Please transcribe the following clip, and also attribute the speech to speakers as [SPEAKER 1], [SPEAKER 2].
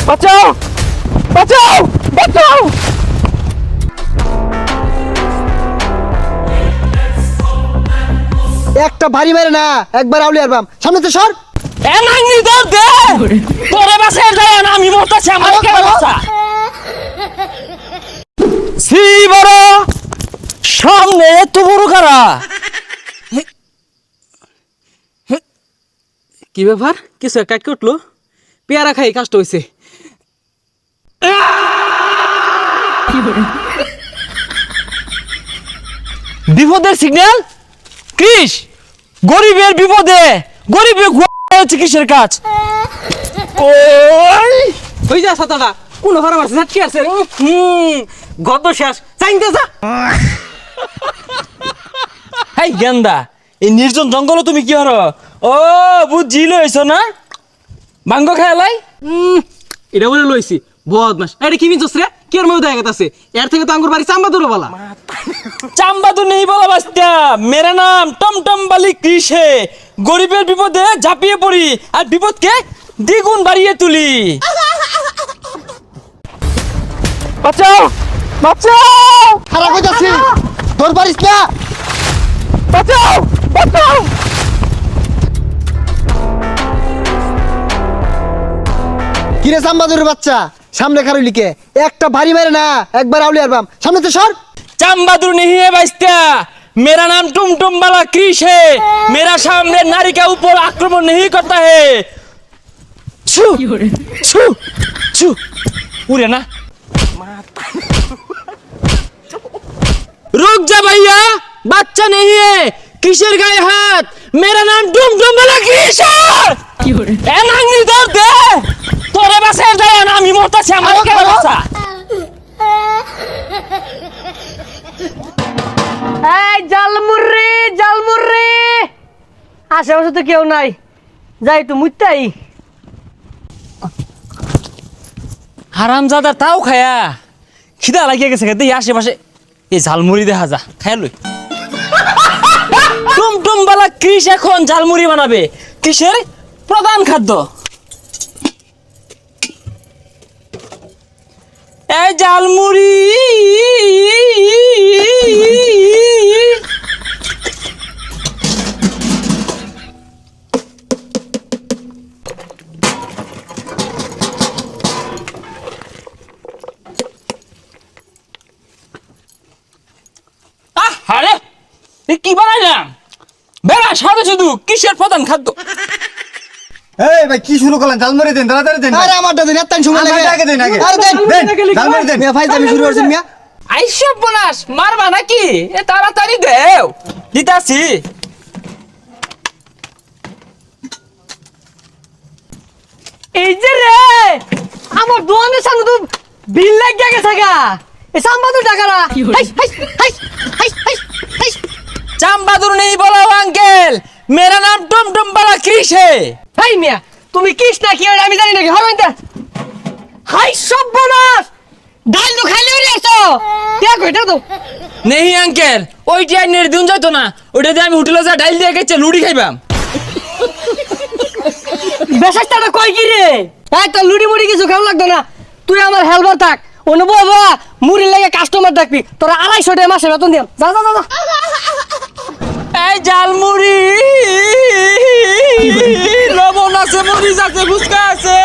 [SPEAKER 1] বাঁচাও বাঁচাও বাঁচাও।
[SPEAKER 2] একটা ভারী মেরে না, একবার আউলি আরবাম। সামনে তো সর।
[SPEAKER 1] এ নাঙ্গি ধর দে, তোরে বাসায় যায় না, আমি মরতেছি, আমার কে বাসা। সি বড় সামনে এত বড় কারা, কি ব্যাপার? কিছু কাট উঠলো, পেয়ারা খাই কষ্ট হয়েছে। বিপদের সিগন্যাল কৃষ, গরিবের বিপদে গরিবের চিকিৎসার কাজ। ওই যা ছাতাটা কোন ঘরে মারছে, ঝাটকি আছে। গত শেষ চাইতে যা। হাই গেন্দা, এই নির্জন জঙ্গল তুমি কি হর? ও বুঝি লইছ না, ভাঙ্গ খেয়ালাই। এটা বলে লইছি বদমাস। এটা কি বিনছস রে? কি এর মধ্যে দেখা গেছে? এর থেকে তো আঙ্গুর বাড়ি চাম্বাদুর বলা। চাম্বাদুর নেই বলা বাস্তা, মেরা নাম টমটম বালি কৃষে, গরিবের বিপদে ঝাঁপিয়ে পড়ি আর বিপদকে দ্বিগুণ বাড়িয়ে তুলি। বাঁচাও বাঁচাও,
[SPEAKER 2] খারাপ হয়ে যাচ্ছি, তোর পারিস না।
[SPEAKER 1] বাঁচাও বাঁচাও।
[SPEAKER 2] কিরে সাম্বাদুরের বাচ্চা, সামনে খারুলিকে একটা ভারী মেরে না, একবার আউলি আরবাম। সামনে তো সর।
[SPEAKER 1] चाम-बहादुर नहीं है बाइस्ता, मेरा नाम टुम-टुम वाला क्रिश है, मेरा सामने नारी के ऊपर आक्रमण नहीं करता है। छू छू छू उड़े ना, रुक जा भैया, बच्चा नहीं है, किशोर गाय हाथ, मेरा नाम टुम-टुम वाला क्रिश है। ए नांगनी दौड़ दे, तोरे बासे जाए ना, আমি মরতাছি, আমার কে বাসা।
[SPEAKER 3] এই জালমুররি জালমুররি, আশেপাশে তো কেউ নাই, যাই তো মুইতাই।
[SPEAKER 1] হারামজাদা তাও খায়া খিদা লাগিয়ে গেছে, খেতে আশেপাশে এই ঝালমুড়ি দেখা যা, খায়া লই। টুমটুম বালা কৃষ এখন ঝালমুড়ি বানাবে, কিসের প্রধান খাদ্য। এই ঝালমুড়ি আরে কি বানাইলাম, বেড়া সাদা শুধু কিসের প্রধান খাদ্য।
[SPEAKER 4] এই ভাই কি শুরু করলেন? জালমুড়ি দেন, তাড়াতাড়ি দেন।
[SPEAKER 2] আরে আমারটা দেন, এত সময় লাগে।
[SPEAKER 4] আমারটা দেন আগে।
[SPEAKER 2] আরে দেন
[SPEAKER 4] দেন, জালমুড়ি দেন।
[SPEAKER 2] মিয়া ভাই, আমি শুরু করছি মিয়া।
[SPEAKER 1] আইসব বোনাস মারবা নাকি? এ তাড়াতাড়ি দেও, দিতাছি।
[SPEAKER 3] এই যে রে, আমার দোকানের সামনে তো বিল লাগিয়ে গেছে গা, এই সাম্বাদুর টাকারা। হাই হাই হাই হাই হাই হাই।
[SPEAKER 1] চাম-বাহাদুর নেই বলো আঙ্কেল, মেরা নাম টুমটুম বালা কৃষ है।
[SPEAKER 3] হাই মিয়া, তুমি কিস না কি হয় আমি জানি নাকি, হবেন তা। হাই সব বোনাস, ডাল তো খাইলে উড়ে আসো, দেখ এটা তো।
[SPEAKER 1] नहीं अंकेल, ওইটা আইনের দিন যাইতো না, ওইটা দিয়ে আমি হোটেলে যা ডাল দিয়ে গেছে লুড়ি খাইবাম।
[SPEAKER 3] বেশাইটাটা কই কি রে? এই তো লুড়ি মুড়ি কিছু খাও লাগতো না, তুই আমার হেলপার থাক, অন্য বাবা মুড়ি লাগে কাস্টমার ডাকবি, তোরা 250 টাকা মাসে বেতন দিম। যা যা যা।
[SPEAKER 1] এই জালমুড়ি লবণ আছে, মরিচ আছে, ফুচকা আছে।